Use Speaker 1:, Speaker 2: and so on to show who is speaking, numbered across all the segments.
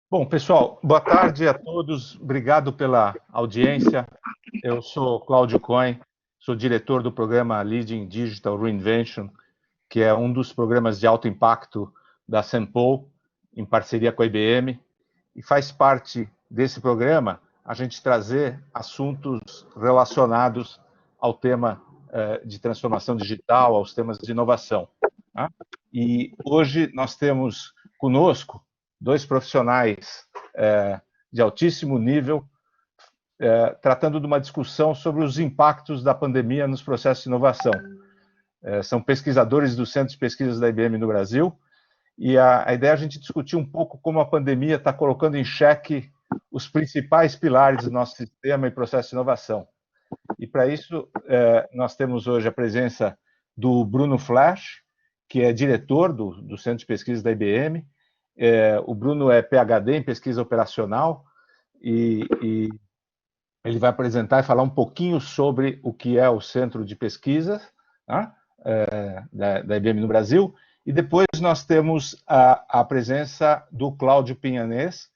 Speaker 1: Bom, pessoal, boa tarde a todos. Obrigado pela audiência. Eu sou Cláudio Cohen, sou diretor do programa Leading Digital Reinvention, que é um dos programas de alto impacto da Sampo, em parceria com a IBM, e faz parte desse programa a gente trazer assuntos relacionados ao tema de transformação digital, aos temas de inovação. Tá? E hoje nós temos conosco dois profissionais de altíssimo nível, tratando de uma discussão sobre os impactos da pandemia nos processos de inovação. São pesquisadores do Centro de Pesquisas da IBM no Brasil, e a ideia é a gente discutir um pouco como a pandemia está colocando em xeque os principais pilares do nosso sistema e processo de inovação. E para isso, nós temos hoje a presença do Bruno Flash, que é diretor do Centro de Pesquisa da IBM. O Bruno é PhD em pesquisa operacional e ele vai apresentar e falar um pouquinho sobre o que é o Centro de Pesquisa, tá? Da IBM no Brasil. E depois nós temos a presença do Cláudio Pinhanês,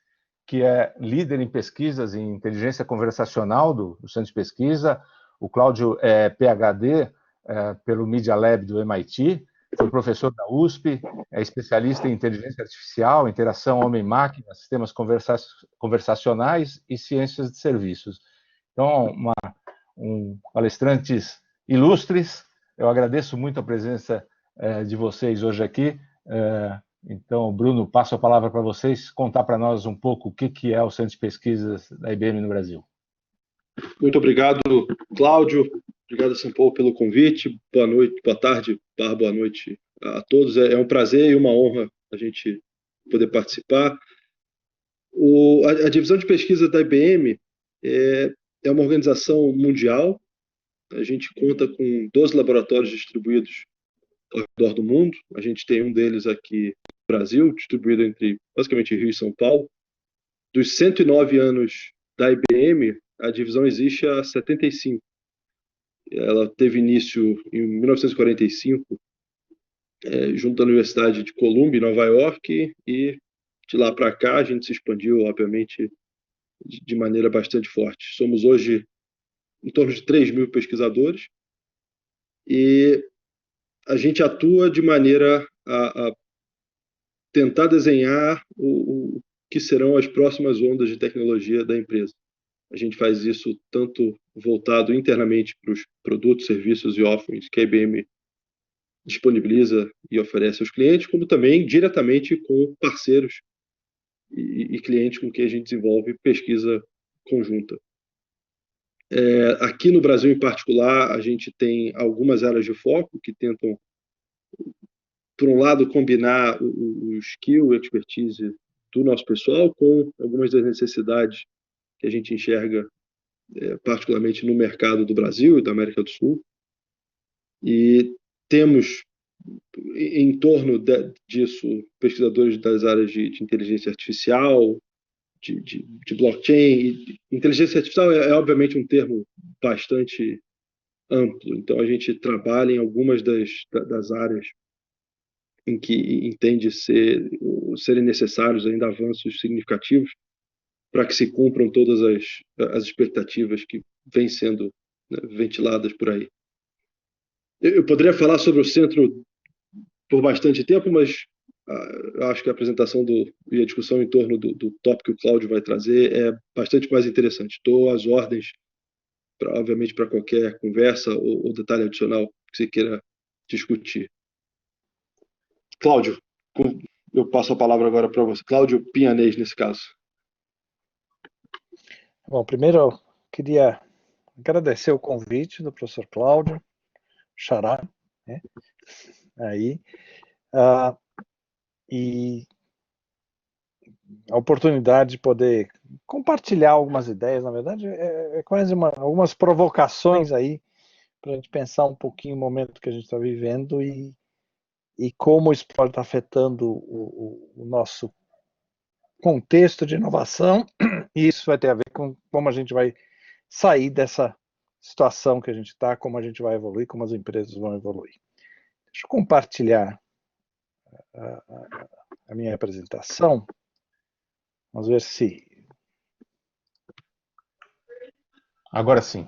Speaker 1: que é líder em pesquisas em inteligência conversacional do Centro de Pesquisa. O Cláudio é PhD pelo Media Lab do MIT, foi professor da USP, é especialista em inteligência artificial, interação homem-máquina, sistemas conversacionais e ciências de serviços. Então, palestrantes ilustres, eu agradeço muito a presença de vocês hoje aqui. Então, Bruno, passo a palavra para vocês contar para nós um pouco o que é o Centro de Pesquisas da IBM no Brasil.
Speaker 2: Muito obrigado, Cláudio. Obrigado, São Paulo, pelo convite. Boa noite, boa tarde, boa noite a todos. É um prazer e uma honra a gente poder participar. A divisão de pesquisa da IBM é uma organização mundial. A gente conta com 12 laboratórios distribuídos ao redor do mundo. A gente tem um deles aqui no Brasil, distribuído entre basicamente Rio e São Paulo. Dos 109 anos da IBM, a divisão existe há 75. Ela teve início em 1945, junto à Universidade de Columbia, em Nova York, e de lá para cá a gente se expandiu, obviamente, de maneira bastante forte. Somos hoje em torno de 3 mil pesquisadores e a gente atua de maneira a tentar desenhar o que serão as próximas ondas de tecnologia da empresa. A gente faz isso tanto voltado internamente para os produtos, serviços e offerings que a IBM disponibiliza e oferece aos clientes, como também diretamente com parceiros e clientes com quem a gente desenvolve pesquisa conjunta. Aqui no Brasil, em particular, a gente tem algumas áreas de foco que tentam, por um lado, combinar o skill e expertise do nosso pessoal com algumas das necessidades que a gente enxerga particularmente no mercado do Brasil e da América do Sul. E temos, em torno disso, pesquisadores das áreas de inteligência artificial, de blockchain. Inteligência artificial obviamente, um termo bastante amplo. Então, a gente trabalha em algumas das áreas em que entende serem necessários ainda avanços significativos para que se cumpram todas as expectativas que vêm sendo, né, ventiladas por aí. Eu poderia falar sobre o centro por bastante tempo, mas acho que a apresentação e a discussão em torno do tópico que o Cláudio vai trazer é bastante mais interessante. Estou às ordens, obviamente, para qualquer conversa ou detalhe adicional que você queira discutir. Cláudio, eu passo a palavra agora para você. Cláudio Pinhanês, nesse caso.
Speaker 3: Bom, primeiro eu queria agradecer o convite do professor Cláudio Xará, né? E a oportunidade de poder compartilhar algumas ideias, na verdade, é quase algumas provocações aí para a gente pensar um pouquinho o momento que a gente está vivendo e como isso pode estar afetando o nosso contexto de inovação, e isso vai ter a ver com como a gente vai sair dessa situação que a gente está, como a gente vai evoluir, como as empresas vão evoluir. Deixa eu compartilhar a minha apresentação. Vamos ver se.
Speaker 1: Agora sim.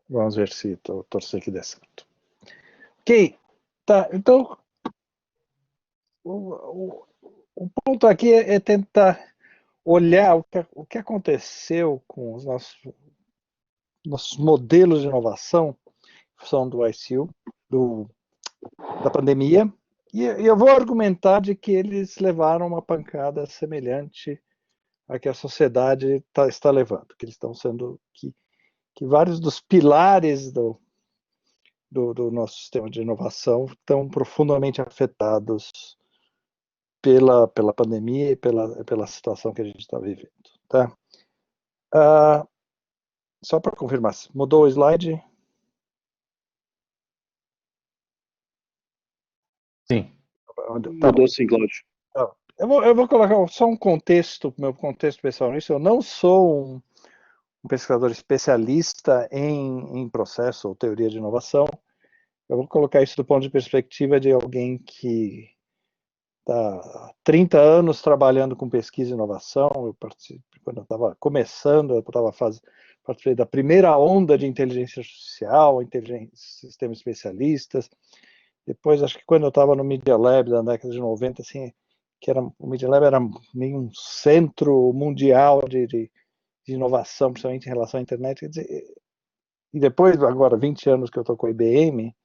Speaker 3: Vamos ver se torcer que dê certo. Ok, tá. Então, o ponto aqui é tentar olhar o que aconteceu com os nossos modelos de inovação, que são do ICU, da pandemia, e eu vou argumentar de que eles levaram uma pancada semelhante à que a sociedade está levando, que eles estão sendo, que vários dos pilares do nosso sistema de inovação estão profundamente afetados pela pandemia e pela situação que a gente está vivendo. Tá? Só para confirmar, mudou o slide?
Speaker 1: Sim.
Speaker 3: Tá
Speaker 2: Mudou sim, Cláudio.
Speaker 3: bom. Eu vou colocar só um contexto, meu contexto pessoal nisso. Eu não sou um pesquisador especialista em processo ou teoria de inovação. Eu vou colocar isso do ponto de perspectiva de alguém que está há 30 anos trabalhando com pesquisa e inovação. Eu quando eu estava começando, participei da primeira onda de inteligência artificial, sistemas especialistas. Depois, acho que quando eu estava no Media Lab da década de 90, assim, o Media Lab era meio um centro mundial de inovação, principalmente em relação à internet. Quer dizer, e depois, agora, 20 anos que eu estou com a IBM,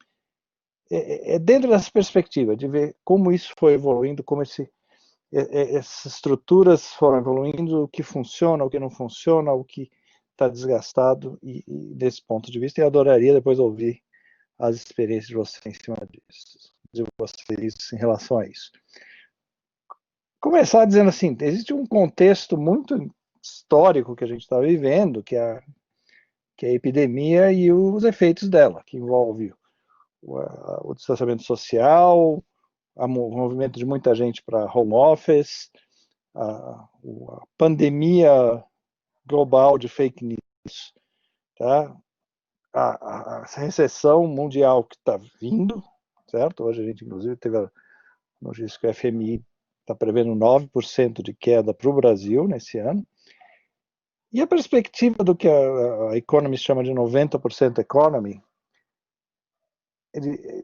Speaker 3: é dentro dessa perspectiva, de ver como isso foi evoluindo, como essas estruturas foram evoluindo, o que funciona, o que não funciona, o que está desgastado, e desse ponto de vista, eu adoraria depois ouvir as experiências de vocês em cima disso, de vocês em relação a isso. Começar dizendo assim, existe um contexto muito histórico que a gente está vivendo, que é a epidemia e os efeitos dela, que envolve o distanciamento social, o movimento de muita gente para home office, a pandemia global de fake news, tá? A recessão mundial que está vindo, certo? Hoje a gente, inclusive, teve a notícia que o FMI está prevendo 9% de queda para o Brasil nesse ano. E a perspectiva do que a Economist chama de 90% economy,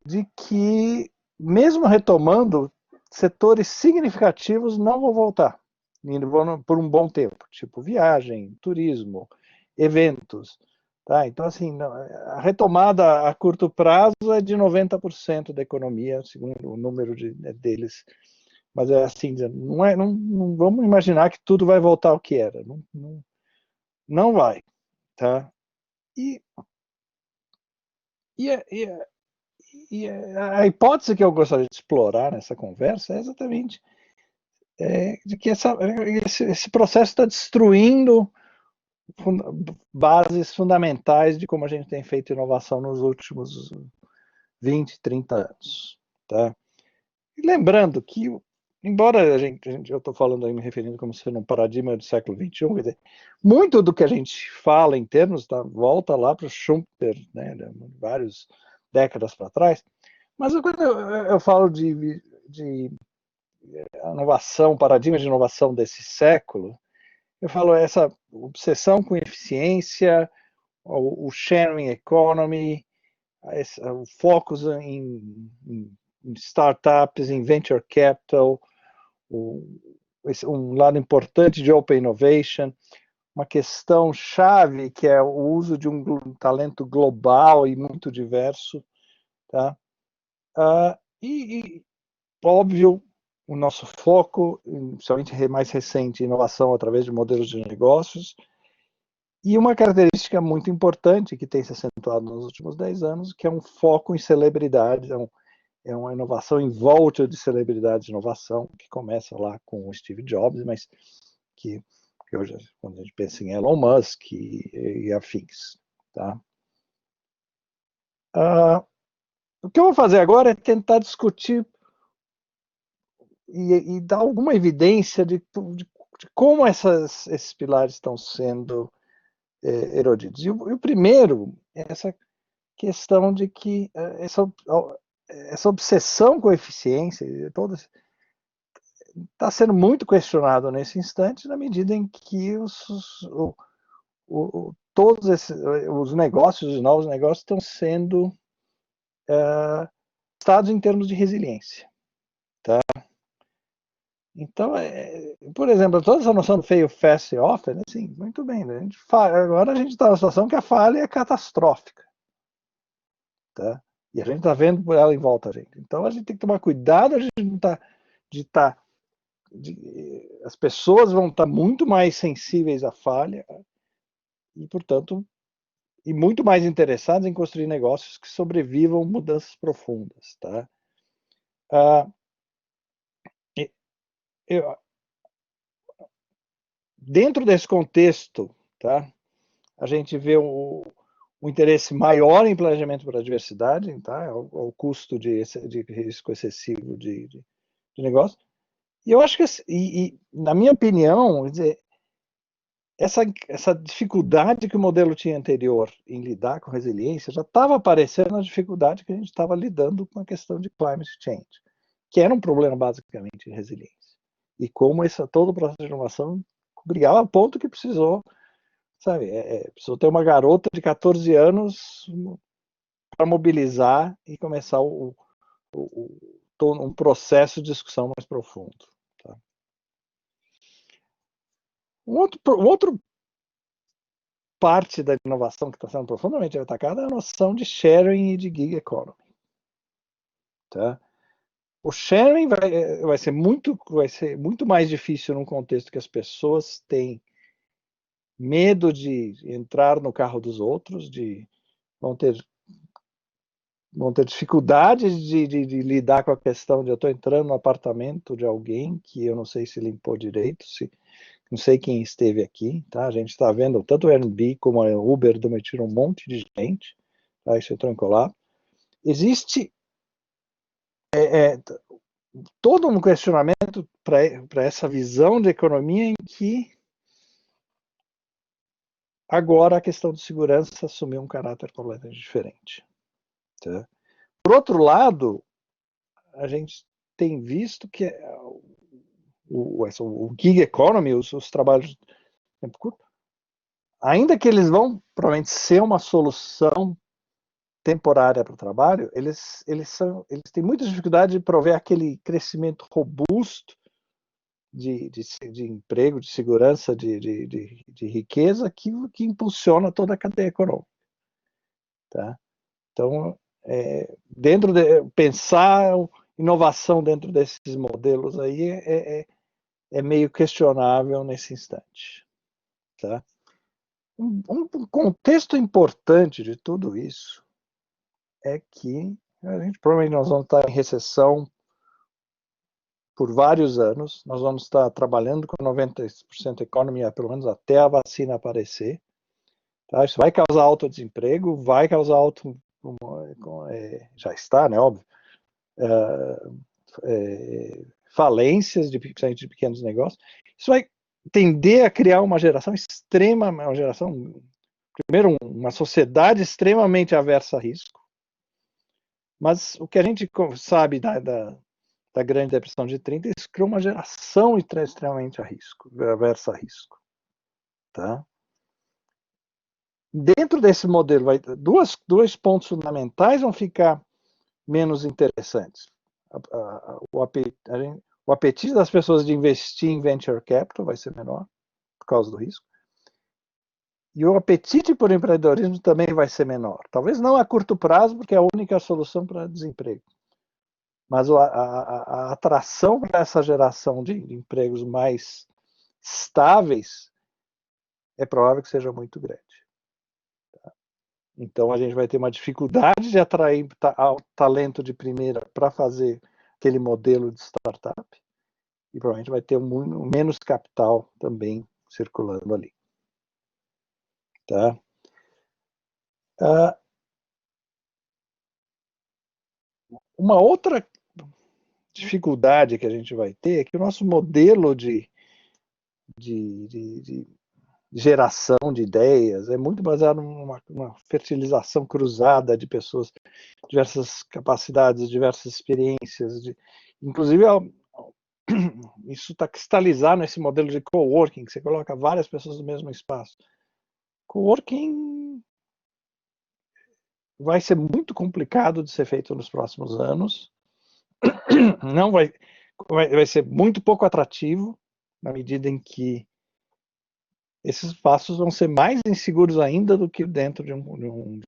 Speaker 3: de que, mesmo retomando, setores significativos não vão voltar por um bom tempo, tipo viagem, turismo, eventos. Tá? Então, assim, a retomada a curto prazo é de 90% da economia, segundo o número deles. Mas é assim, não vamos imaginar que tudo vai voltar ao que era. Não vai. Tá? E a hipótese que eu gostaria de explorar nessa conversa é exatamente de que esse processo está destruindo bases fundamentais de como a gente tem feito inovação nos últimos 20, 30 anos. Tá? E lembrando que, embora eu estou falando aí, me referindo como sendo um paradigma do século XXI, quer dizer, muito do que a gente fala em termos, volta lá para o Schumpeter, né, várias décadas para trás, mas quando eu falo de inovação, paradigma de inovação desse século, eu falo essa obsessão com eficiência, o sharing economy, o foco em startups, em venture capital, um lado importante de open innovation, uma questão chave que é o uso de um talento global e muito diverso, tá? E óbvio, o nosso foco, principalmente mais recente, inovação através de modelos de negócios, e uma característica muito importante que tem se acentuado nos últimos 10 anos, que é um foco em celebridades, é uma inovação em volta de celebridades de inovação, que começa lá com o Steve Jobs, mas que hoje, quando a gente pensa em Elon Musk e afins. Tá? O que eu vou fazer agora é tentar discutir e dar alguma evidência de como esses pilares estão sendo erodidos. E o primeiro é essa questão de que essa obsessão com a eficiência, está sendo muito questionado nesse instante, na medida em que todos os negócios, os novos negócios, estão sendo testados em termos de resiliência. Tá? Então, por exemplo, toda essa noção do fail fast e often, assim, muito bem, né? Agora a gente está numa situação que a falha é catastrófica. Tá? E a gente está vendo por ela em volta, gente. Então a gente tem que tomar cuidado, a gente não as pessoas vão estar muito mais sensíveis à falha e, portanto, e muito mais interessadas em construir negócios que sobrevivam mudanças profundas, tá? Dentro desse contexto, tá? A gente vê um interesse maior em planejamento para a diversidade, tá? Ao custo de risco excessivo de negócio. E eu acho que, na minha opinião, quer dizer, essa dificuldade que o modelo tinha anterior em lidar com resiliência já estava aparecendo na dificuldade que a gente estava lidando com a questão de climate change, que era um problema basicamente de resiliência. E como todo o processo de inovação brigava a ponto que precisou, sabe, precisou ter uma garota de 14 anos para mobilizar e começar um processo de discussão mais profundo. Tá? Outro parte da inovação que está sendo profundamente atacada é a noção de sharing e de gig economy. Tá? O sharing vai ser muito mais difícil num contexto que as pessoas têm medo de entrar no carro dos outros, vão ter dificuldades de lidar com a questão de eu estou entrando no apartamento de alguém que eu não sei se limpou direito, não sei quem esteve aqui, tá? A gente está vendo tanto o Airbnb como a Uber demitiram um monte de gente, tá? Isso entrou em colapso. Existe todo um questionamento para essa visão de economia em que agora a questão de segurança assumiu um caráter completamente diferente. Tá? Por outro lado, a gente tem visto que o gig economy, os trabalhos de tempo curto, ainda que eles vão provavelmente ser uma solução temporária para o trabalho, eles têm muita dificuldade de prover aquele crescimento robusto de emprego, de segurança, de riqueza que impulsiona toda a cadeia econômica. Tá? Então, pensar inovação dentro desses modelos aí é meio questionável nesse instante. Tá? Um contexto importante de tudo isso é que provavelmente nós vamos estar em recessão por vários anos, nós vamos estar trabalhando com 90% economia, pelo menos até a vacina aparecer. Tá? Isso vai causar alto desemprego, vai causar já está, né, óbvio, falências de pequenos negócios. Isso vai tender a criar uma geração primeiro, uma sociedade extremamente aversa a risco, mas o que a gente sabe da Grande Depressão de 30, isso criou uma geração extremamente aversa a risco. Tá? Dentro desse modelo, dois pontos fundamentais vão ficar menos interessantes. O apetite das pessoas de investir em venture capital vai ser menor, por causa do risco. E o apetite por empreendedorismo também vai ser menor. Talvez não a curto prazo, porque é a única solução para desemprego. Mas a atração para essa geração de empregos mais estáveis é provável que seja muito grande. Tá? Então a gente vai ter uma dificuldade de atrair talento de primeira para fazer aquele modelo de startup e provavelmente vai ter menos capital também circulando ali. Tá? Uma outra dificuldade que a gente vai ter é que o nosso modelo de geração de ideias é muito baseado numa fertilização cruzada de pessoas, diversas capacidades, diversas experiências, inclusive isso está cristalizado nesse modelo de coworking, que você coloca várias pessoas no mesmo espaço. Coworking vai ser muito complicado de ser feito nos próximos anos. Não vai ser muito pouco atrativo, na medida em que esses espaços vão ser mais inseguros ainda do que dentro de um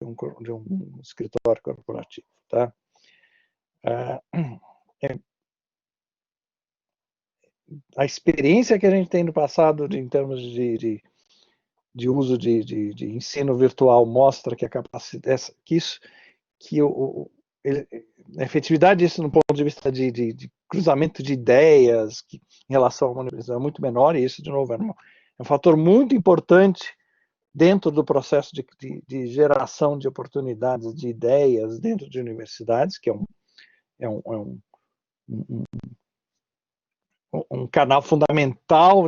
Speaker 3: escritório corporativo. Tá? A experiência que a gente tem no passado em termos de uso de ensino virtual mostra que a capacidade, a efetividade disso no ponto de vista de cruzamento de ideias em relação a uma universidade é muito menor, e isso, de novo, é um fator muito importante dentro do processo de geração de oportunidades, de ideias dentro de universidades, que é um canal fundamental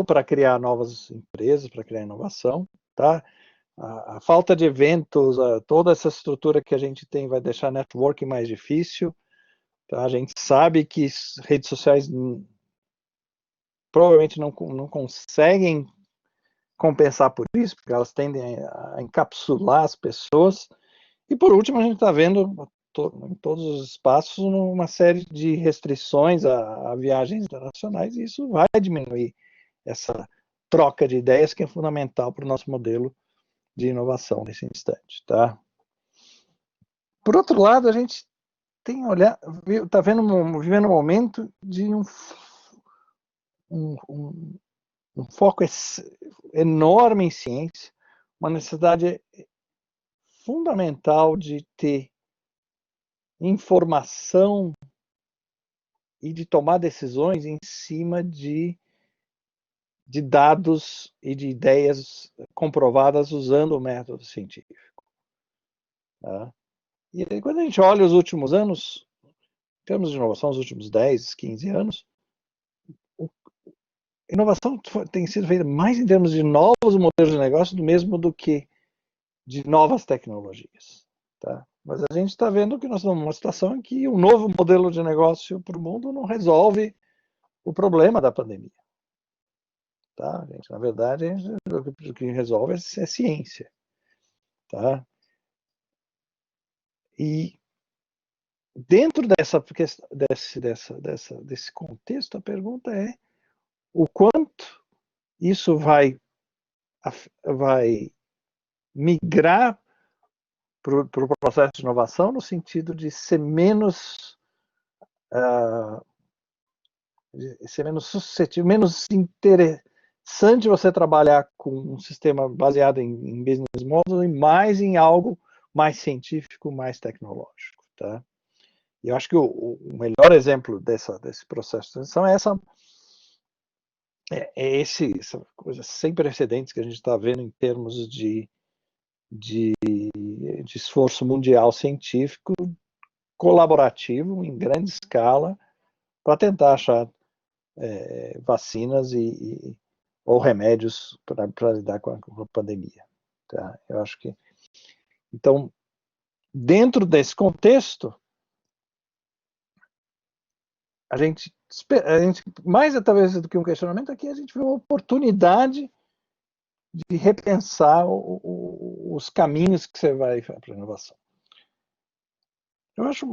Speaker 3: para criar novas empresas, para criar inovação, tá? A falta de eventos, toda essa estrutura que a gente tem vai deixar networking mais difícil. Tá? A gente sabe que redes sociais provavelmente não conseguem compensar por isso, porque elas tendem a encapsular as pessoas. E por último, a gente está vendo em todos os espaços uma série de restrições a viagens internacionais, e isso vai diminuir essa troca de ideias que é fundamental para o nosso modelo de inovação nesse instante, tá? Por outro lado, a gente está vivendo um momento de um foco enorme em ciência, uma necessidade fundamental de ter informação e de tomar decisões em cima de dados e de ideias comprovadas usando o método científico. Tá? E aí, quando a gente olha os últimos anos, em termos de inovação, os últimos 10, 15 anos, a inovação tem sido feita mais em termos de novos modelos de negócio do que de novas tecnologias. Tá? Mas a gente está vendo que nós estamos numa situação em que um novo modelo de negócio para o mundo não resolve o problema da pandemia. Tá? Gente, na verdade, o que resolve é ciência. Tá? E dentro desse contexto, a pergunta é o quanto isso vai migrar para o processo de inovação no sentido de ser menos suscetível, menos interessante você trabalhar com um sistema baseado em business model e mais em algo mais científico, mais tecnológico. Tá? E eu acho que o melhor exemplo desse processo de transição é essa coisa sem precedentes que a gente está vendo em termos de esforço mundial científico colaborativo em grande escala para tentar achar vacinas ou remédios para lidar com a pandemia. Tá? Eu acho que então, dentro desse contexto, a gente mais talvez do que um questionamento, aqui a gente vê uma oportunidade de repensar os caminhos que você vai para a inovação. Eu acho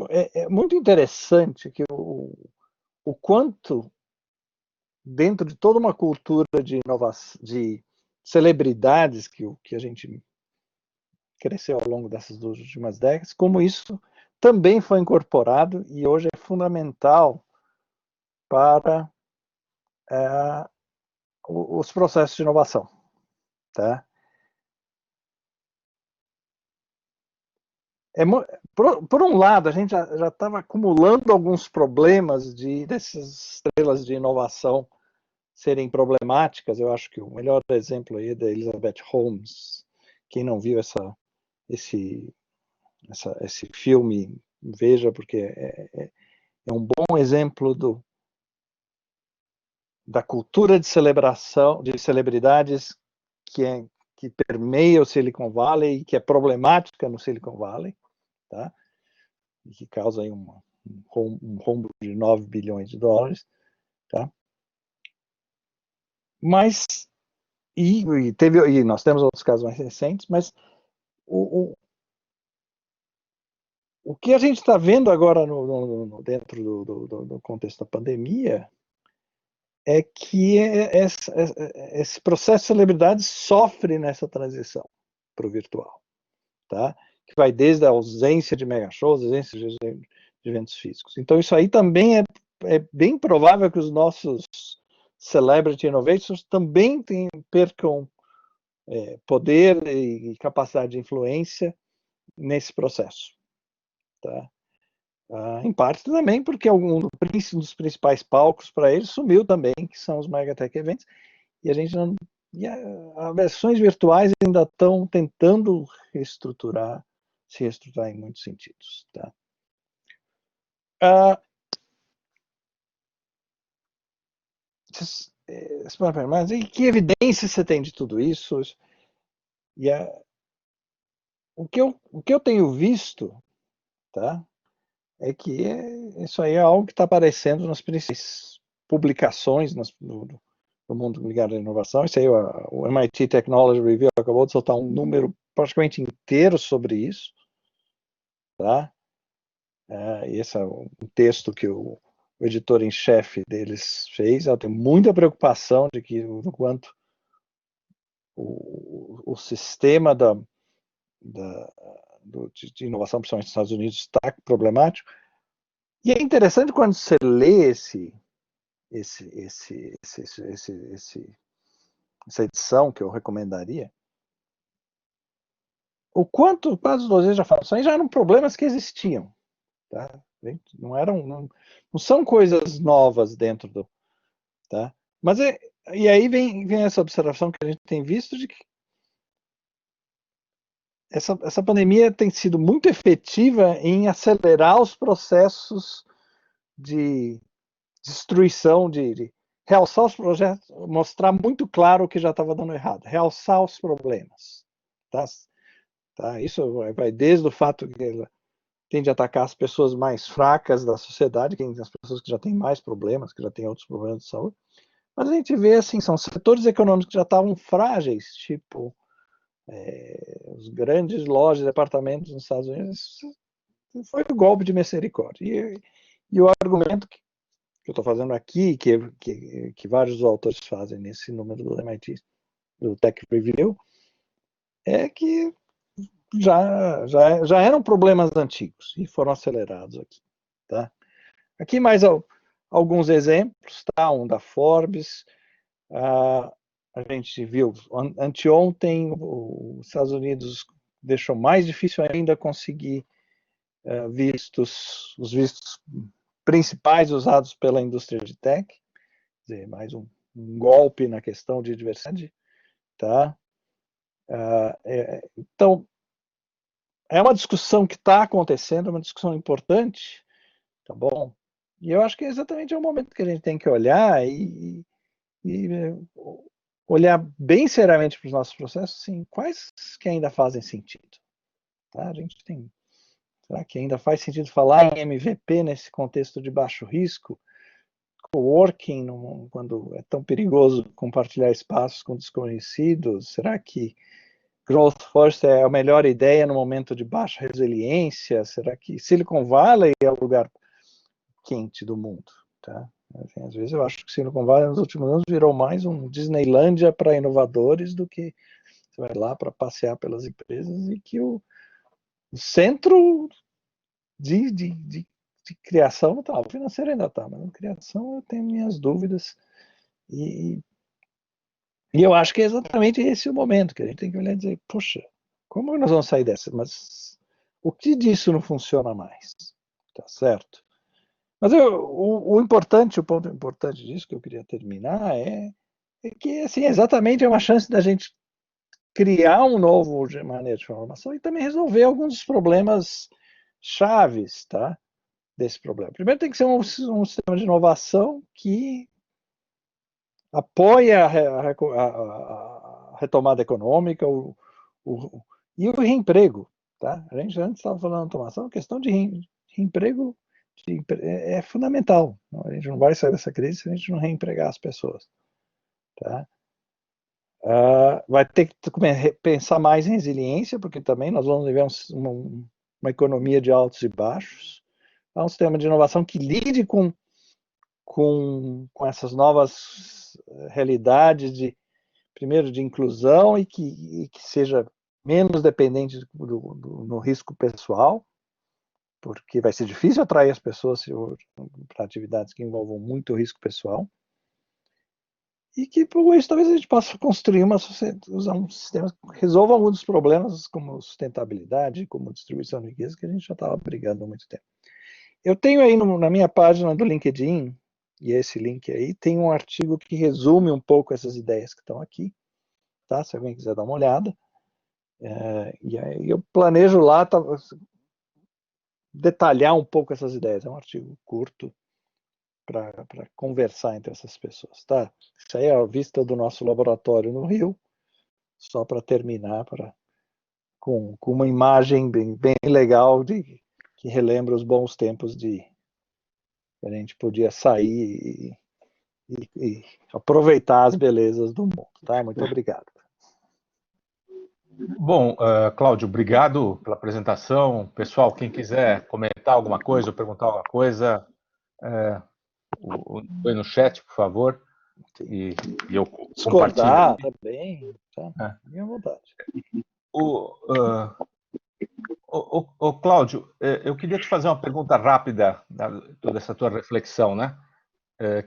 Speaker 3: muito interessante que o quanto, dentro de toda uma cultura de inovação, de celebridades que a gente cresceu ao longo dessas 2 últimas décadas, como isso também foi incorporado e hoje é fundamental para os processos de inovação. Tá? Por um lado, a gente já estava acumulando alguns problemas dessas estrelas de inovação serem problemáticas. Eu acho que o melhor exemplo aí é da Elizabeth Holmes. Quem não viu esse filme, veja, porque é um bom exemplo da cultura de celebração de celebridades que permeia o Silicon Valley e que é problemática no Silicon Valley, tá? E que causa aí um rombo de 9 bilhões de dólares, tá? Mas, e nós temos outros casos mais recentes, mas o que a gente está vendo agora dentro do contexto da pandemia é que esse processo de celebridade sofre nessa transição para o virtual, tá? Que vai desde a ausência de mega shows, ausência de eventos físicos. Então isso aí também é bem provável que os nossos celebrity innovators também percam poder e capacidade de influência nesse processo, tá? Em parte também porque algum dos principais palcos para eles sumiu também, que são os Megatech Events, e a gente não. E as versões virtuais ainda estão tentando se reestruturar em muitos sentidos. Tá? Mas e que evidência você tem de tudo isso? E o que eu tenho visto, tá? É que isso aí é algo que está aparecendo nas principais publicações no mundo ligado à inovação. Isso aí, o MIT Technology Review acabou de soltar um número praticamente inteiro sobre isso. Tá? Esse é um texto que o editor em chefe deles fez. Ela tem muita preocupação de que o quanto o sistema de inovação, principalmente nos Estados Unidos, está problemático. E é interessante quando você lê essa edição, que eu recomendaria, o quanto quase vocês já falam, isso aí já eram problemas que existiam, tá? Não são coisas novas dentro do, tá? Mas e aí vem essa observação que a gente tem visto de que essa pandemia tem sido muito efetiva em acelerar os processos de destruição, de realçar os projetos, mostrar muito claro o que já estava dando errado, realçar os problemas. Tá? Isso vai desde o fato que ela tende a atacar as pessoas mais fracas da sociedade, as pessoas que já têm mais problemas, que já têm outros problemas de saúde. Mas a gente vê, assim, são setores econômicos que já estavam frágeis, tipo os grandes lojas de departamentos nos Estados Unidos, foi o golpe de misericórdia. E o argumento que eu estou fazendo aqui, que vários autores fazem nesse número do MIT, do Tech Review, é que já eram problemas antigos e foram acelerados aqui. Tá? Aqui mais alguns exemplos, tá? Um da Forbes. A gente viu anteontem, os Estados Unidos deixou mais difícil ainda conseguir os vistos principais usados pela indústria de tech, quer dizer, mais um golpe na questão de diversidade, tá? Então, é uma discussão que está acontecendo, é uma discussão importante, tá bom? E eu acho que exatamente é o momento que a gente tem que olhar e olhar bem seriamente para os nossos processos, assim, quais que ainda fazem sentido, tá? A gente tem, será que ainda faz sentido falar em MVP nesse contexto de baixo risco? Coworking, quando é tão perigoso compartilhar espaços com desconhecidos? Será que Growth First é a melhor ideia no momento de baixa resiliência? Será que Silicon Valley é o lugar quente do mundo? Tá? Assim, às vezes eu acho que Silicon Valley nos últimos anos virou mais um Disneylândia para inovadores do que você vai lá para passear pelas empresas, e que o centro de criação não está. O financeiro ainda está, mas na criação eu tenho minhas dúvidas. E eu acho que é exatamente esse o momento que a gente tem que olhar e dizer, poxa, como nós vamos sair dessa? Mas o que disso não funciona mais? Tá certo? Mas o ponto importante disso que eu queria terminar é que, assim, exatamente é uma chance da gente criar um novo maneira de informação e também resolver alguns dos problemas chaves, tá? Desse problema. Primeiro tem que ser um sistema de inovação que apoia a retomada econômica e o reemprego. Tá? A gente antes estava falando de automação, questão de reemprego é fundamental. A gente não vai sair dessa crise se a gente não reempregar as pessoas. Tá? Vai ter que pensar mais em resiliência, porque também nós vamos viver uma economia de altos e baixos. Há um sistema de inovação que lide com essas novas realidades, primeiro, de inclusão e que seja menos dependente no risco pessoal, porque vai ser difícil atrair as pessoas para atividades que envolvam muito risco pessoal. E que, por isso, talvez a gente possa construir usar um sistema que resolva alguns dos problemas, como sustentabilidade, como distribuição de riqueza, que a gente já estava brigando há muito tempo. Eu tenho aí na minha página do LinkedIn, e esse link aí, tem um artigo que resume um pouco essas ideias que estão aqui, tá? Se alguém quiser dar uma olhada. E aí eu planejo lá detalhar um pouco essas ideias. É um artigo curto, para conversar entre essas pessoas, tá? Isso aí é a vista do nosso laboratório no Rio, só para terminar, com uma imagem bem legal que relembra os bons tempos que a gente podia sair e aproveitar as belezas do mundo, tá? Muito obrigado.
Speaker 1: Bom, Cláudio, obrigado pela apresentação. Pessoal, quem quiser comentar alguma coisa ou perguntar alguma coisa, põe no chat, por favor. E eu
Speaker 3: discordar também, tá? Minha vontade.
Speaker 1: Cláudio, eu queria te fazer uma pergunta rápida, toda essa tua reflexão, né?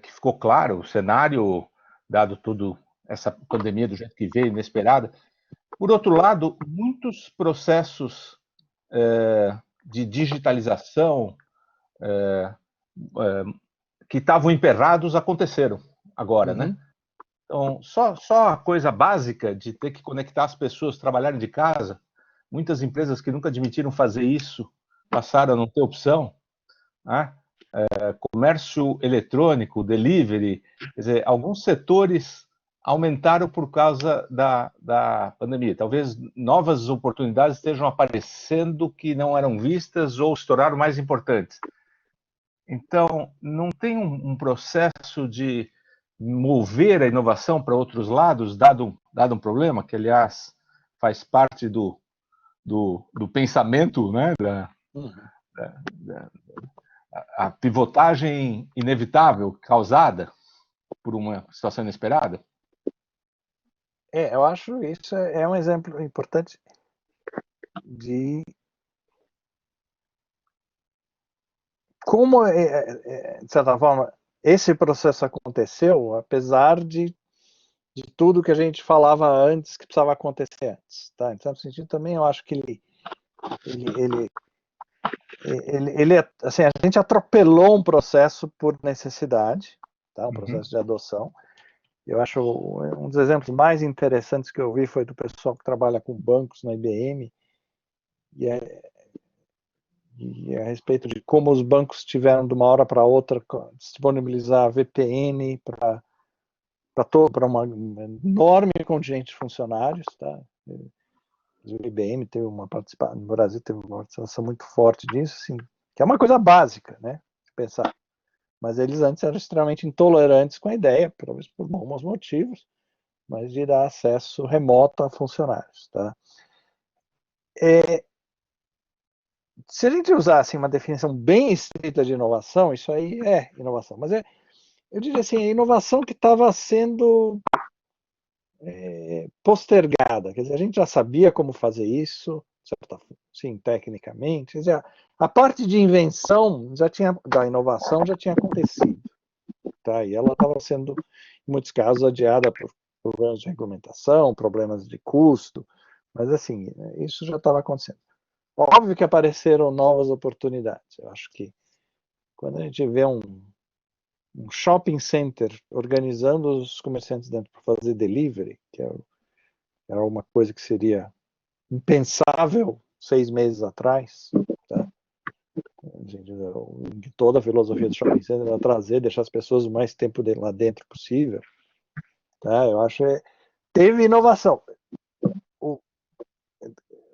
Speaker 1: Que ficou claro, o cenário, dado tudo essa pandemia do jeito que veio, inesperada. Por outro lado, muitos processos de digitalização que estavam emperrados aconteceram agora, né? Então, só a coisa básica de ter que conectar as pessoas, trabalharem de casa, muitas empresas que nunca admitiram fazer isso passaram a não ter opção, né? Comércio eletrônico, delivery, quer dizer, alguns setores aumentaram por causa da pandemia. Talvez novas oportunidades estejam aparecendo que não eram vistas ou se tornaram mais importantes. Então, não tem um processo de mover a inovação para outros lados, dado um problema, que, aliás, faz parte do pensamento, né, a pivotagem inevitável causada por uma situação inesperada?
Speaker 3: Eu acho isso é um exemplo importante de como, de certa forma, esse processo aconteceu, apesar de tudo que a gente falava antes que precisava acontecer antes. Tá? Em certo sentido, também eu acho que assim, a gente atropelou um processo por necessidade, tá? Um processo de adoção. Eu acho um dos exemplos mais interessantes que eu vi foi do pessoal que trabalha com bancos na IBM, e a respeito de como os bancos tiveram de uma hora para outra disponibilizar VPN para uma enorme contingente de funcionários, tá? O IBM teve uma participação, no Brasil teve uma participação muito forte disso, assim, que é uma coisa básica, né? De pensar. Mas eles antes eram extremamente intolerantes com a ideia, talvez por bons motivos, mas de dar acesso remoto a funcionários, tá? Se a gente usar assim, uma definição bem estrita de inovação, isso aí é inovação. Mas eu diria assim, a inovação que estava sendo postergada. Quer dizer, a gente já sabia como fazer isso, sim, tecnicamente. Quer dizer, a parte de invenção da inovação já tinha acontecido. Tá? E ela estava sendo, em muitos casos, adiada por problemas de regulamentação, problemas de custo. Mas, assim, isso já estava acontecendo. Óbvio que apareceram novas oportunidades. Eu acho que quando a gente vê um shopping center organizando os comerciantes dentro para fazer delivery, que era uma coisa que seria impensável 6 meses atrás, tá? Toda a filosofia do shopping center era deixar as pessoas o mais tempo lá dentro possível. Tá? Eu acho que teve inovação.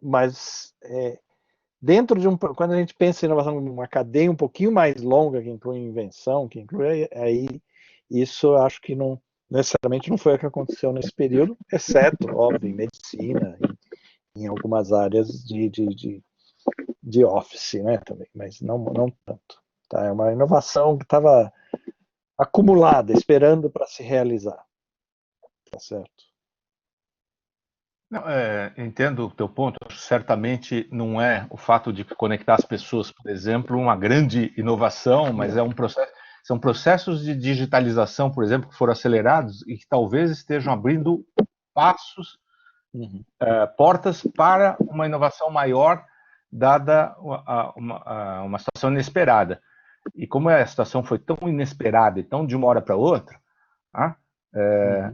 Speaker 3: Mas dentro de quando a gente pensa em inovação, uma cadeia um pouquinho mais longa, que inclui invenção, que inclui aí, isso eu acho que não necessariamente não foi o que aconteceu nesse período, exceto, óbvio, em medicina, em algumas áreas de office, né, também, mas não tanto. Tá? É uma inovação que estava acumulada, esperando para se realizar. Tá certo?
Speaker 1: Não, entendo o teu ponto. Certamente não é o fato de conectar as pessoas, por exemplo, uma grande inovação, mas é um processo, são processos de digitalização, por exemplo, que foram acelerados e que talvez estejam abrindo passos, portas para uma inovação maior, dada uma situação inesperada. E como a situação foi tão inesperada e tão de uma hora para outra,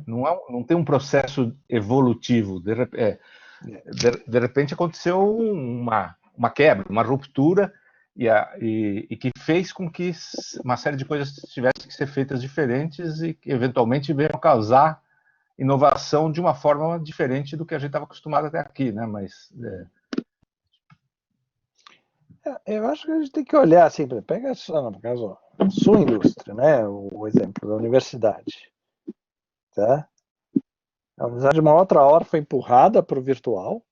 Speaker 1: não tem um processo evolutivo. De repente aconteceu uma quebra, uma ruptura, e que fez com que uma série de coisas tivessem que ser feitas diferentes e que eventualmente venham a causar inovação de uma forma diferente do que a gente estava acostumado até aqui, né? Mas
Speaker 3: eu acho que a gente tem que olhar assim, pega no caso, a sua indústria, né? O exemplo da universidade, tá? A universidade de uma outra hora foi empurrada para o virtual,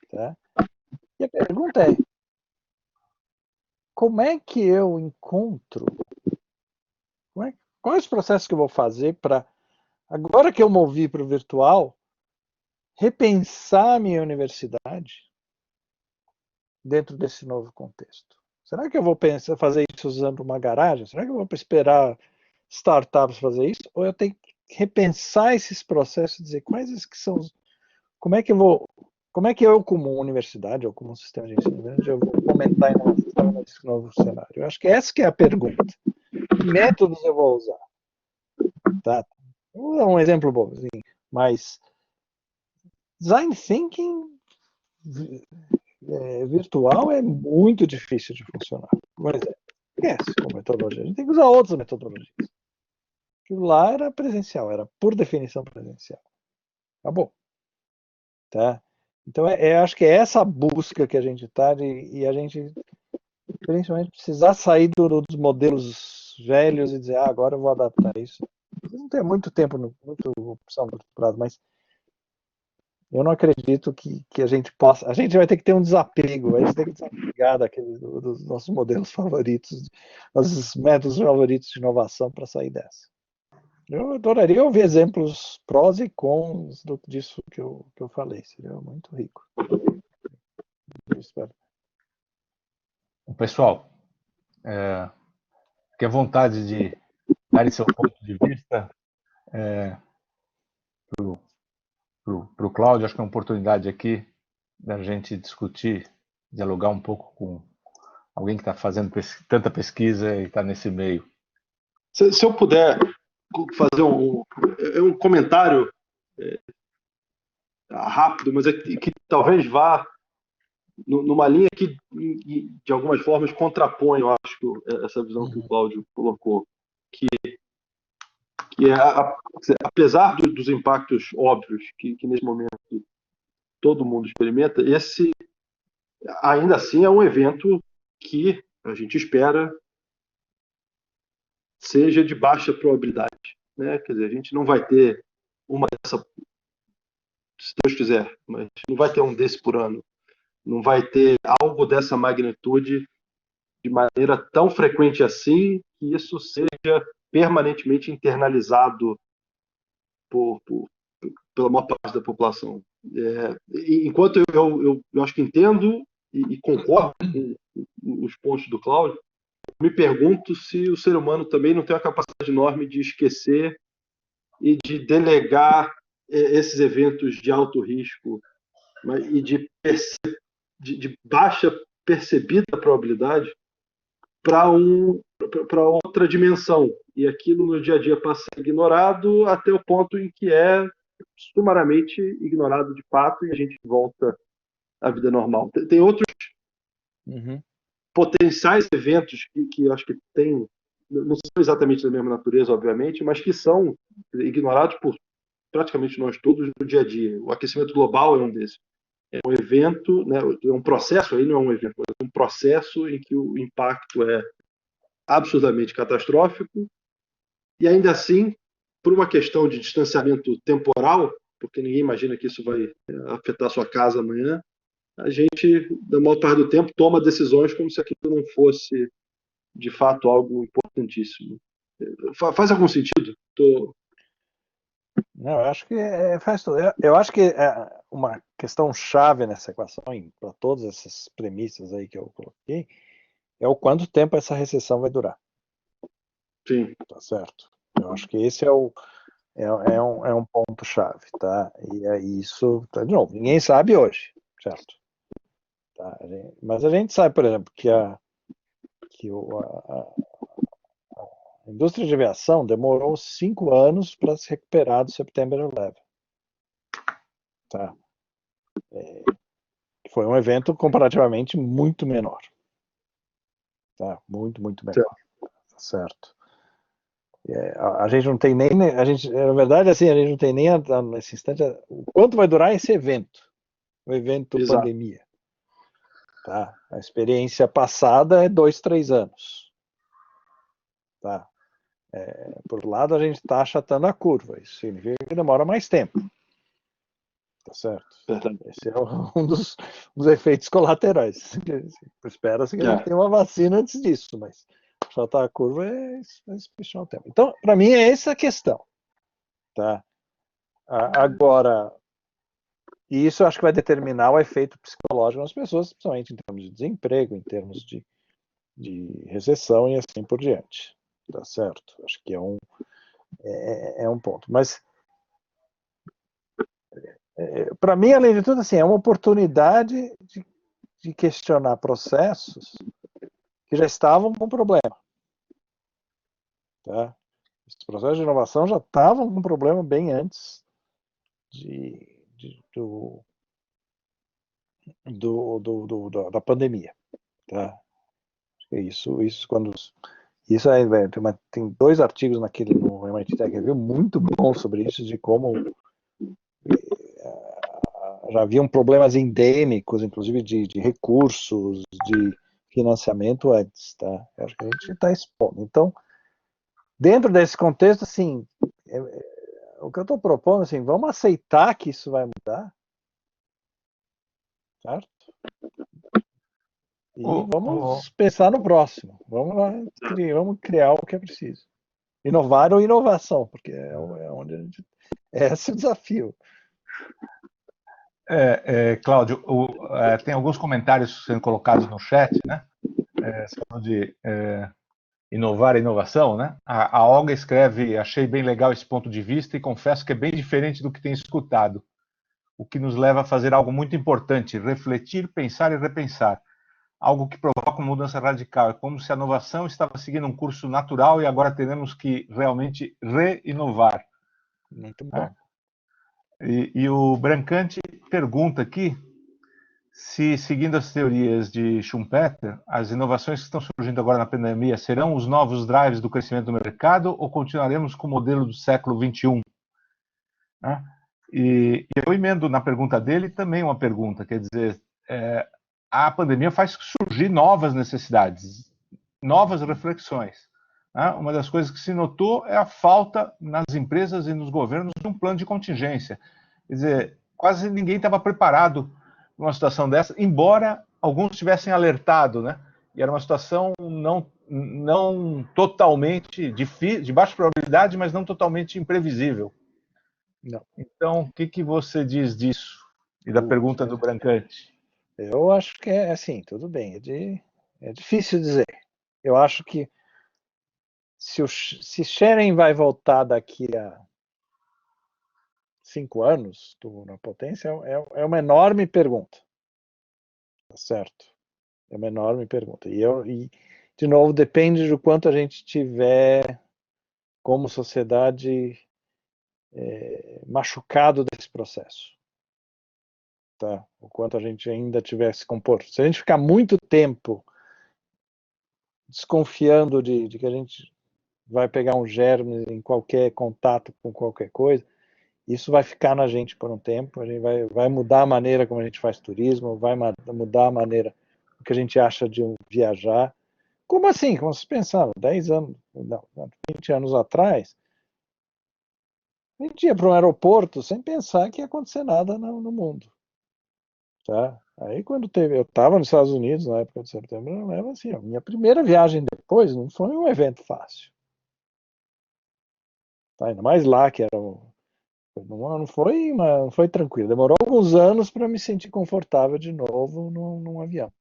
Speaker 3: tá? E a pergunta é, como é que eu encontro, qual é os processos que eu vou fazer para, agora que eu movi para o virtual, repensar a minha universidade dentro desse novo contexto? Será que eu vou fazer isso usando uma garagem? Será que eu vou esperar startups fazer isso? Ou eu tenho que repensar esses processos e dizer quais que são como é que eu como universidade ou como sistema de ensino eu vou fomentar a inovação nesse novo cenário? Eu acho que essa que é a pergunta. Que métodos eu vou usar? Tá? Vou dar um exemplo bobozinho, mas design thinking virtual é muito difícil de funcionar. Por exemplo, esquece com metodologia. A gente tem que usar outras metodologias. Aquilo lá era presencial, era por definição presencial. Acabou. Tá? Então, acho que é essa busca que a gente está e a gente, principalmente, precisar sair dos modelos velhos e dizer, agora eu vou adaptar isso. Não tem muito tempo, muita opção no prazo, mas eu não acredito que a gente possa. A gente vai ter que ter um desapego, a gente tem que desapegar dos nossos modelos favoritos, nossos métodos favoritos de inovação para sair dessa. Eu adoraria ouvir exemplos prós e cons disso que eu falei, seria muito rico. Eu espero.
Speaker 1: pessoal, fique à vontade de dar seu ponto de vista para o Cláudio. Acho que é uma oportunidade aqui da gente discutir, dialogar um pouco com alguém que está fazendo tanta pesquisa e está nesse meio.
Speaker 2: Se eu puder fazer um comentário rápido, mas que talvez vá numa linha que, de algumas formas, contrapõe, eu acho, essa visão que o Cláudio colocou, que apesar dos impactos óbvios que nesse momento todo mundo experimenta, esse ainda assim é um evento que a gente espera seja de baixa probabilidade, né? Quer dizer, a gente não vai ter uma dessa, se Deus quiser, mas não vai ter um desse por ano, não vai ter algo dessa magnitude de maneira tão frequente assim, que isso seja permanentemente internalizado pela maior parte da população. Enquanto eu acho que entendo e concordo com os pontos do Cláudio, me pergunto se o ser humano também não tem uma capacidade enorme de esquecer e de delegar esses eventos de alto risco e de baixa percebida probabilidade para outra dimensão. E aquilo no dia a dia passa ignorado até o ponto em que é sumariamente ignorado de fato e a gente volta à vida normal. Tem outros potenciais eventos que eu acho que não são exatamente da mesma natureza, obviamente, mas que são ignorados por praticamente nós todos no dia a dia. O aquecimento global é um desses. um evento, né, é um processo, aí não é um evento, mas é um processo em que o impacto é absolutamente catastrófico, e ainda assim, por uma questão de distanciamento temporal, porque ninguém imagina que isso vai afetar a sua casa amanhã, a gente, na maior parte do tempo, toma decisões como se aquilo não fosse, de fato, algo importantíssimo. Faz algum sentido?
Speaker 3: Não, eu acho que faz tudo. Eu acho que uma questão chave nessa equação, para todas essas premissas aí que eu coloquei, é o quanto tempo essa recessão vai durar.
Speaker 2: Sim.
Speaker 3: Tá certo? Eu acho que esse é um ponto-chave, tá? E isso, tá, de novo, ninguém sabe hoje, certo? Tá? Mas a gente sabe, por exemplo, que a indústria de aviação demorou 5 anos para se recuperar do September 11. Tá? Foi um evento comparativamente muito menor. Tá? Muito, muito menor. Tá certo? A gente não tem nem, na verdade, assim, a gente não tem nem nesse instante o quanto vai durar esse evento, o evento
Speaker 2: Exato.
Speaker 3: pandemia. Tá? A experiência passada é 2, 3 anos. Tá? Por um lado, a gente está achatando a curva, isso significa que demora mais tempo. Tá certo? Esse é um dos efeitos colaterais. Espera-se que a gente tenha uma vacina antes disso, mas achatar a curva é esperar o tempo. Então, para mim, é essa a questão. Tá? Agora, e isso eu acho que vai determinar o efeito psicológico nas pessoas, principalmente em termos de desemprego, em termos de recessão e assim por diante. Tá certo? Acho que é um ponto. Mas, para mim, além de tudo, assim, é uma oportunidade de questionar processos que já estavam com problema. Tá? Esses processos de inovação já estavam com problema bem antes da pandemia. Tá? Isso quando isso tem 2 artigos no MIT Tech Review muito bons sobre isso, de como já haviam problemas endêmicos, inclusive de recursos, de financiamento antes, tá? Eu acho que a gente está expondo. Então, dentro desse contexto, assim, o que eu estou propondo, assim, vamos aceitar que isso vai mudar, certo? E vamos pensar no próximo. Vamos criar o que é preciso. Inovar ou inovação, porque é onde a gente. Esse é o desafio.
Speaker 1: Cláudio, tem alguns comentários sendo colocados no chat, né? Falando de inovar e inovação, né? A Olga escreve: achei bem legal esse ponto de vista e confesso que é bem diferente do que tenho escutado, o que nos leva a fazer algo muito importante: refletir, pensar e repensar. Algo que provoca uma mudança radical. É como se a inovação estava seguindo um curso natural e agora teremos que realmente reinovar.
Speaker 3: Muito bom.
Speaker 1: E o Brancante pergunta aqui se, seguindo as teorias de Schumpeter, as inovações que estão surgindo agora na pandemia serão os novos drives do crescimento do mercado ou continuaremos com o modelo do século XXI? Né? E eu emendo na pergunta dele também uma pergunta, quer dizer, a pandemia faz surgir novas necessidades, novas reflexões. Né? Uma das coisas que se notou é a falta nas empresas e nos governos de um plano de contingência. Quer dizer, quase ninguém estava preparado para uma situação dessa, embora alguns tivessem alertado, né? E era uma situação não totalmente de baixa probabilidade, mas não totalmente imprevisível.
Speaker 3: Não.
Speaker 1: Então, o que você diz disso? E da pergunta do Brancante?
Speaker 3: Eu acho que é assim, tudo bem. É difícil dizer. Eu acho que se Sheren vai voltar daqui a 5 anos na potência, é uma enorme pergunta. Tá certo? É uma enorme pergunta. E de novo, depende do quanto a gente tiver como sociedade machucado desse processo. Tá? O quanto a gente ainda tivesse composto. Se a gente ficar muito tempo desconfiando de que a gente vai pegar um germe em qualquer contato com qualquer coisa, Isso vai ficar na gente por um tempo, a gente vai mudar a maneira como a gente faz turismo, vai mudar a maneira que a gente acha de viajar. Como assim? Como vocês pensaram? 10 anos, não, 20 anos atrás, a gente ia para um aeroporto sem pensar que ia acontecer nada no mundo. Tá? Aí quando eu estava nos Estados Unidos na época de setembro, eu lembro assim, a minha primeira viagem depois não foi um evento fácil. Tá? Ainda mais lá, que era não foi tranquilo. Demorou alguns anos para me sentir confortável de novo num avião.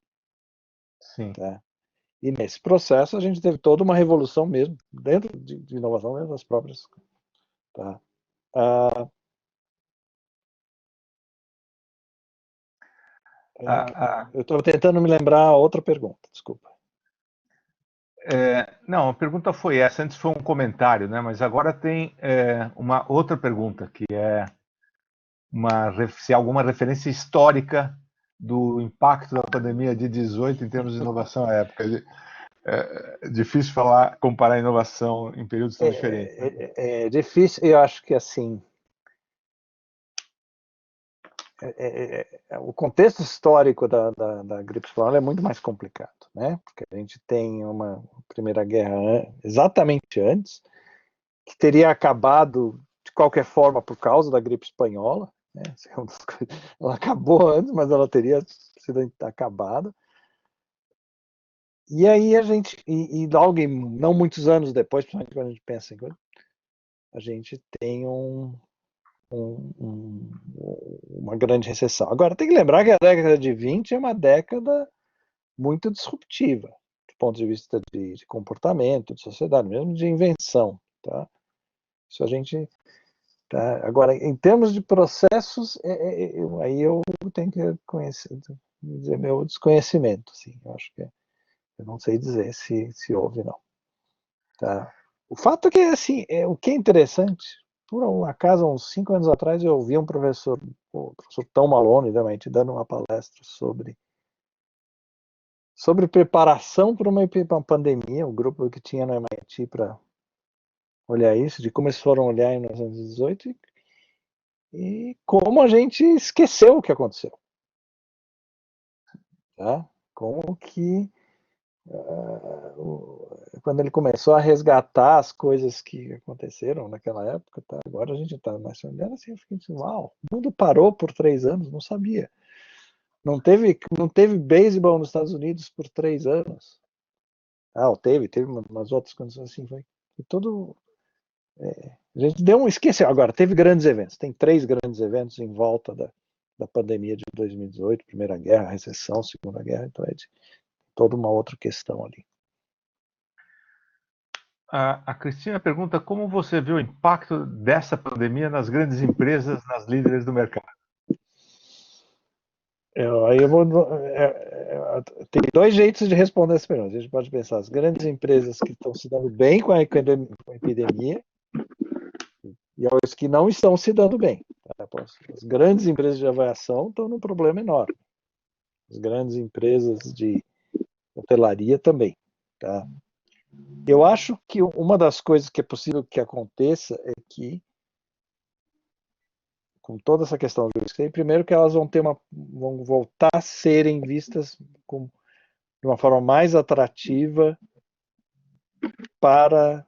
Speaker 1: Sim.
Speaker 3: Tá? E nesse processo a gente teve toda uma revolução mesmo, dentro de inovação, dentro das próprias. Tá? Eu estou tentando me lembrar a outra pergunta, desculpa.
Speaker 1: Não, a pergunta foi essa, antes foi um comentário, né? Mas agora tem uma outra pergunta, que é se há alguma referência histórica do impacto da pandemia de 18 em termos de inovação à época. É difícil comparar inovação em períodos tão diferentes.
Speaker 3: É difícil, eu acho que assim, o contexto histórico da gripe espanhola é muito mais complicado, né? Porque a gente tem uma Primeira Guerra exatamente antes, que teria acabado de qualquer forma por causa da gripe espanhola, né? Ela acabou antes, mas ela teria sido acabada. E aí logo não muitos anos depois, principalmente quando a gente pensa em coisa, a gente tem uma grande recessão. Agora, tem que lembrar que a década de 20 é uma década muito disruptiva, do ponto de vista de comportamento, de sociedade, mesmo de invenção. Tá? Isso a gente. Tá? Agora, em termos de processos, aí eu tenho que dizer meu desconhecimento. Assim, eu acho que eu não sei dizer se houve, não. Tá? O fato é que, assim, o que é interessante, por um acaso, uns 5 anos atrás, eu ouvi o professor Tom Malone, da MIT, dando uma palestra sobre preparação para uma pandemia, o grupo que tinha no MIT para olhar isso, de como eles foram olhar em 1918 e como a gente esqueceu o que aconteceu. Tá? Como que quando ele começou a resgatar as coisas que aconteceram naquela época, tá? Agora a gente está mais olhando assim, eu fiquei assim, uau, o mundo parou por 3 anos, não sabia. Não teve beisebol nos Estados Unidos por 3 anos. Teve umas outras condições assim, foi todo. A gente esqueceu. Agora, teve grandes eventos, tem 3 grandes eventos em volta da pandemia de 2018, Primeira Guerra, recessão, Segunda Guerra, então é toda uma outra questão ali.
Speaker 1: A Cristina pergunta como você vê o impacto dessa pandemia nas grandes empresas, nas líderes do mercado.
Speaker 3: Tem 2 jeitos de responder essa pergunta. A gente pode pensar as grandes empresas que estão se dando bem com a epidemia e os que não estão se dando bem. Tá? As grandes empresas de aviação estão num problema enorme. As grandes empresas de hotelaria também. Tá? Eu acho que uma das coisas que é possível que aconteça é que, com toda essa questão de risco, primeiro que elas vão voltar a serem vistas de uma forma mais atrativa para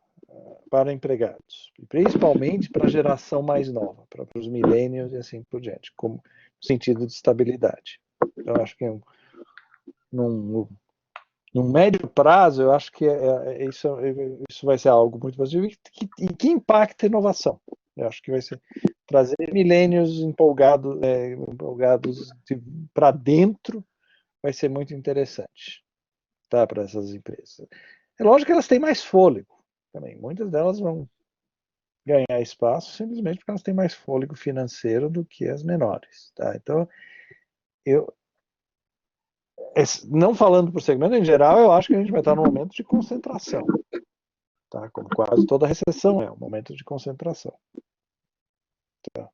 Speaker 3: empregados, e principalmente para a geração mais nova, para os millennials e assim por diante, como sentido de estabilidade. Então, acho que num médio prazo, eu acho que isso vai ser algo muito positivo e que impacta a inovação. Eu acho que vai ser trazer millennials empolgados para dentro vai ser muito interessante, tá, para essas empresas. É lógico que elas têm mais fôlego também. Muitas delas vão ganhar espaço simplesmente porque elas têm mais fôlego financeiro do que as menores. Tá? Então, não falando por segmento em geral, eu acho que a gente vai estar num momento de concentração. Tá? Como quase toda recessão é um momento de concentração. Tá?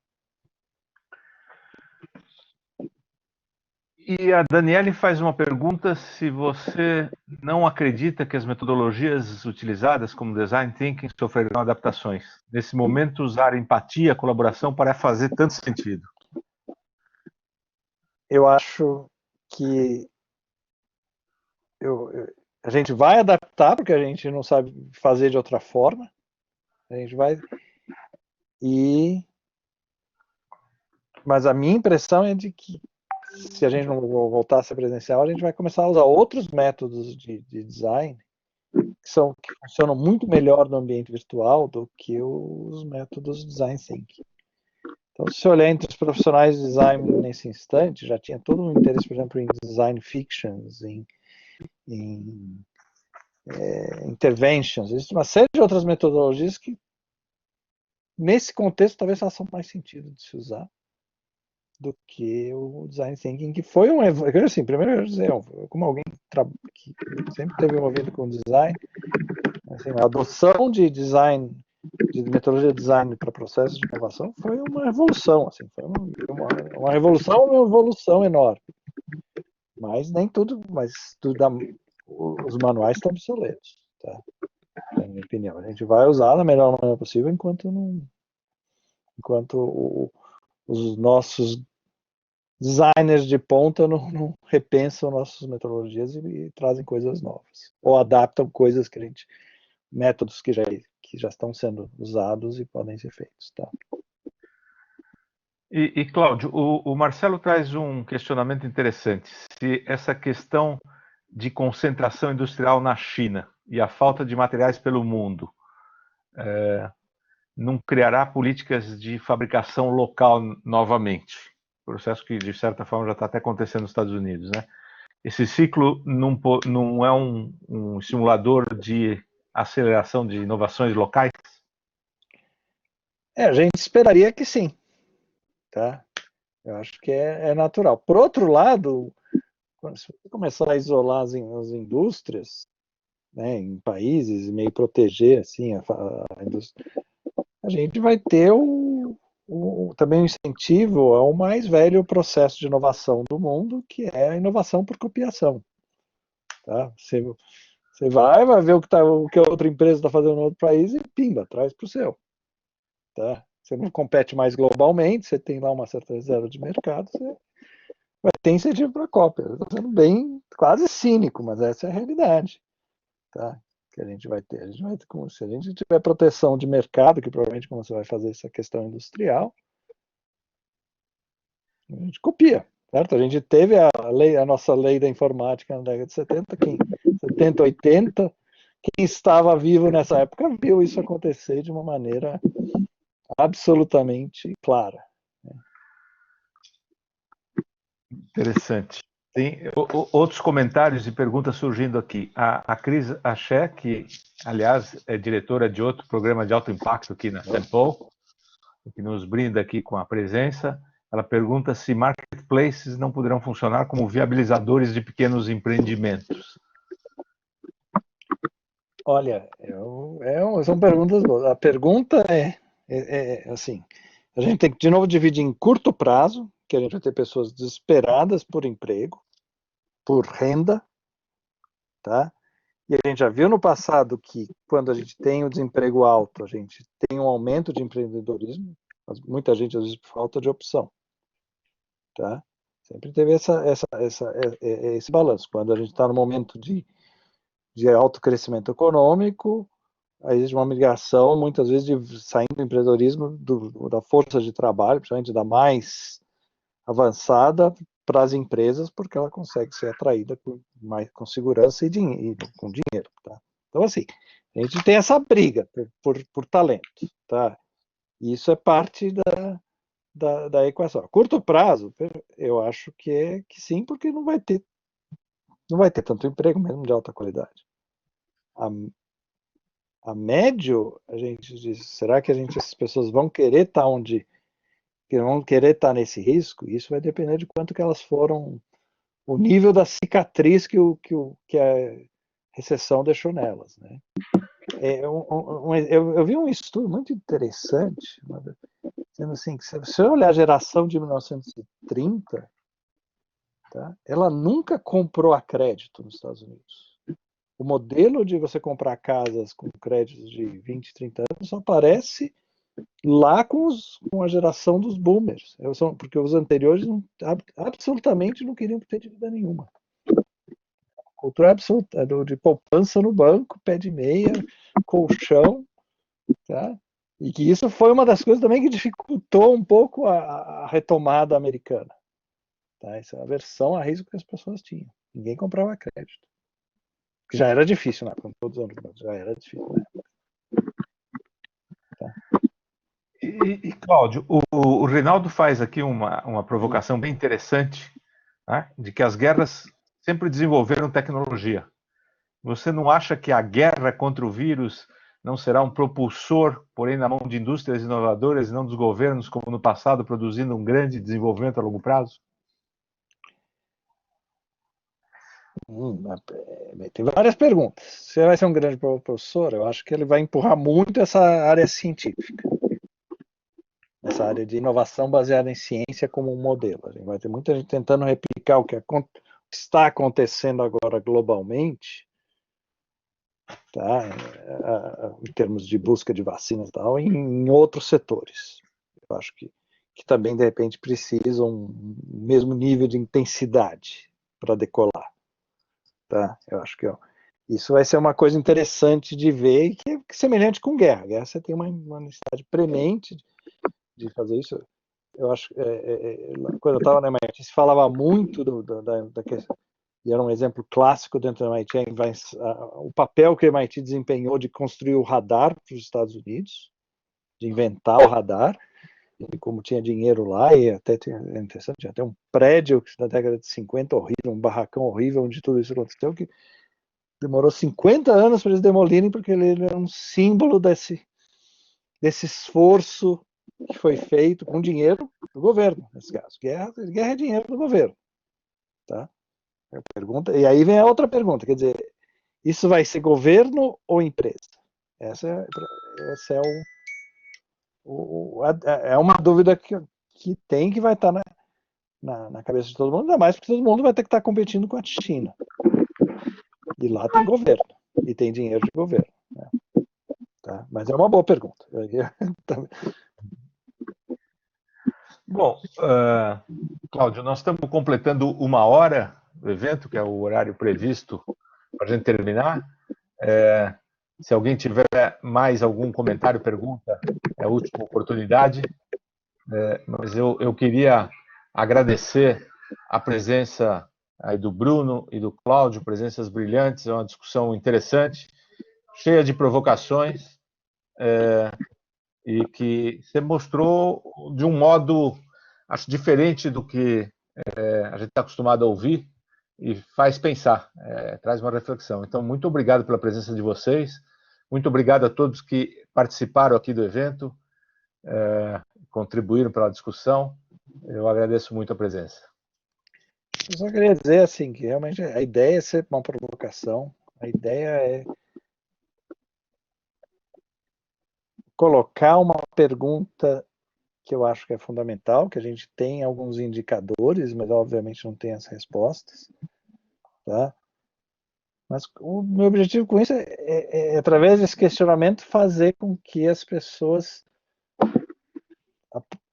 Speaker 1: E a Daniele faz uma pergunta se você não acredita que as metodologias utilizadas como Design Thinking sofrerão adaptações. Nesse momento, usar empatia, colaboração parece fazer tanto sentido.
Speaker 3: Eu acho que a gente vai adaptar, porque a gente não sabe fazer de outra forma. A gente vai... Mas a minha impressão é de que se a gente não voltar a ser presencial, a gente vai começar a usar outros métodos de design que funcionam muito melhor no ambiente virtual do que os métodos de design thinking. Então, se você olhar entre os profissionais de design nesse instante, já tinha todo um interesse, por exemplo, em design fictions, em interventions, existe uma série de outras metodologias que, nesse contexto, talvez façam mais sentido de se usar do que o design thinking, que foi assim, primeiro eu dizer, como alguém que sempre teve envolvido com design, assim, a adoção de design, de metodologia de design para processos de inovação foi uma revolução, assim, foi uma revolução, uma evolução enorme. Mas nem tudo, os manuais estão obsoletos, tá? Na minha opinião. A gente vai usar da melhor maneira possível enquanto os nossos designers de ponta não repensam nossas metodologias e trazem coisas novas. Ou adaptam coisas métodos que já estão sendo usados e podem ser feitos. Tá?
Speaker 1: E Cláudio, o Marcelo traz um questionamento interessante. Se essa questão de concentração industrial na China e a falta de materiais pelo mundo não criará políticas de fabricação local novamente? Processo que, de certa forma, já está até acontecendo nos Estados Unidos, né? Esse ciclo não é um simulador de aceleração de inovações locais?
Speaker 3: A gente esperaria que sim. Tá? Eu acho que é natural. Por outro lado, quando você começar a isolar as indústrias, né, em países, meio proteger assim, a indústria, a gente vai ter também um incentivo ao mais velho processo de inovação do mundo, que é a inovação por copiação. Tá? Você vai ver o que a outra empresa está fazendo no outro país e pimba, traz para o seu. Tá? Você não compete mais globalmente, você tem lá uma certa reserva de mercado, você vai ter incentivo para cópia. Eu estou sendo bem, quase cínico, mas essa é a realidade. Tá? Que a gente vai ter. Se a gente tiver proteção de mercado, que provavelmente quando você vai fazer essa questão industrial, a gente copia. Certo? A gente teve a nossa lei da informática na década de 70, 70, 80, quem estava vivo nessa época viu isso acontecer de uma maneira absolutamente clara.
Speaker 1: Interessante. Tem outros comentários e perguntas surgindo aqui. A Cris Axé, que, aliás, é diretora de outro programa de alto impacto aqui na Temple, que nos brinda aqui com a presença, ela pergunta se marketplaces não poderão funcionar como viabilizadores de pequenos empreendimentos.
Speaker 3: Olha, são perguntas boas. A pergunta assim, a gente tem que, de novo, dividir em curto prazo, que a gente vai ter pessoas desesperadas por emprego, por renda, tá? E a gente já viu no passado que, quando a gente tem o desemprego alto, a gente tem um aumento de empreendedorismo, mas muita gente, às vezes, por falta de opção, tá? Sempre teve esse balanço. Quando a gente está no momento de alto crescimento econômico, aí existe uma migração, muitas vezes, de saindo do empreendedorismo, da força de trabalho, principalmente da mais avançada, para as empresas, porque ela consegue ser atraída com segurança e com dinheiro. Tá? Então, assim, a gente tem essa briga por talento. Tá? E isso é parte da equação. A curto prazo, eu acho que sim, porque não vai ter tanto emprego mesmo de alta qualidade. A médio, a gente diz, será que essas pessoas vão querer estar vão querer estar nesse risco? Isso vai depender de quanto que elas foram, o nível da cicatriz que a recessão deixou nelas, né? Eu vi um estudo muito interessante, dizendo assim, que se você olhar a geração de 1930, tá? Ela nunca comprou a crédito nos Estados Unidos. O modelo de você comprar casas com créditos de 20, 30 anos só aparece lá com a geração dos boomers. Porque os anteriores absolutamente não queriam ter dívida nenhuma. Cultura absoluta de poupança no banco, pé de meia, colchão, tá? E que isso foi uma das coisas também que dificultou um pouco a retomada americana. Tá? Essa é a aversão a risco que as pessoas tinham. Ninguém comprava crédito. Já era difícil, né? Com todos os anos, já era difícil. Né?
Speaker 1: Tá. Cláudio, o Reinaldo faz aqui uma provocação bem interessante, né? De que as guerras sempre desenvolveram tecnologia. Você não acha que a guerra contra o vírus não será um propulsor, porém na mão de indústrias inovadoras e não dos governos, como no passado, produzindo um grande desenvolvimento a longo prazo?
Speaker 3: Tem várias perguntas. Você vai ser um grande professor, eu acho que ele vai empurrar muito essa área científica. Essa área de inovação baseada em ciência como um modelo. A gente vai ter muita gente tentando replicar o que está acontecendo agora globalmente, tá? Em termos de busca de vacinas e tal, em outros setores. Eu acho que também, de repente, precisam um mesmo nível de intensidade para decolar. Tá? Eu acho que isso vai ser uma coisa interessante de ver, e que é semelhante com guerra. Guerra você tem uma necessidade premente de fazer isso. Eu acho quando eu estava na MIT, se falava muito da questão, e era um exemplo clássico dentro da MIT, o papel que a MIT desempenhou de construir o radar para os Estados Unidos, de inventar o radar, e como tinha dinheiro lá, e até é interessante, tinha até um prédio na década de 50 horrível, um barracão horrível, onde tudo isso aconteceu, que demorou 50 anos para eles demolirem, porque ele era um símbolo desse esforço que foi feito com dinheiro do governo, nesse caso. Guerra é dinheiro do governo. Tá? E aí vem a outra pergunta, quer dizer, isso vai ser governo ou empresa? Essa é uma dúvida que vai estar na cabeça de todo mundo, ainda mais porque todo mundo vai ter que estar competindo com a China. E lá tem governo, e tem dinheiro de governo. Né? Tá? Mas é uma boa pergunta.
Speaker 1: Bom, Cláudio, nós estamos completando 1 hora do evento, que é o horário previsto para a gente terminar. Se alguém tiver mais algum comentário, pergunta, é a última oportunidade. Mas eu queria agradecer a presença aí do Bruno e do Cláudio, presenças brilhantes, é uma discussão interessante, cheia de provocações, e que você mostrou de um modo, acho, diferente do que a gente está acostumado a ouvir, e faz pensar, traz uma reflexão. Então, muito obrigado pela presença de vocês, muito obrigado a todos que participaram aqui do evento, contribuíram pela discussão. Eu agradeço muito a presença.
Speaker 3: Eu só queria dizer assim, que realmente a ideia é ser uma provocação, a ideia é colocar uma pergunta que eu acho que é fundamental, que a gente tem alguns indicadores, mas obviamente não tem as respostas, tá? Mas o meu objetivo com isso é através desse questionamento, fazer com que as pessoas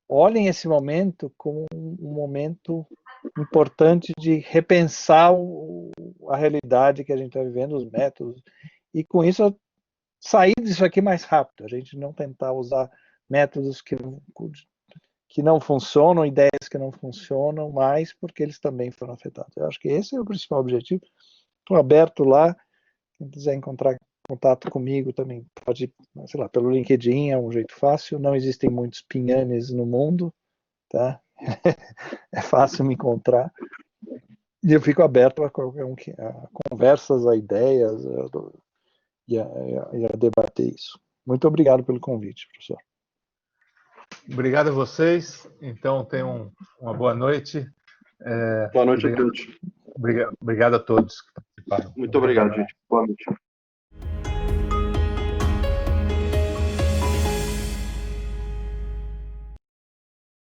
Speaker 3: olhem esse momento como um momento importante de repensar a realidade que a gente está vivendo, os métodos, e com isso sair disso aqui mais rápido, a gente não tentar usar métodos que não funcionam, ideias que não funcionam mais, porque eles também foram afetados. Eu acho que esse é o principal objetivo. Estou aberto lá, quem quiser encontrar contato comigo também pode, sei lá, pelo LinkedIn, é um jeito fácil, não existem muitos pinhanes no mundo, tá? É fácil me encontrar. E eu fico aberto a conversas, a ideias e a debater isso. Muito obrigado pelo convite, professor.
Speaker 1: Obrigado a vocês. Então, tenham uma boa noite.
Speaker 2: Boa noite a todos.
Speaker 1: Obrigado a todos que participaram.
Speaker 2: Muito obrigado, gente. Boa noite.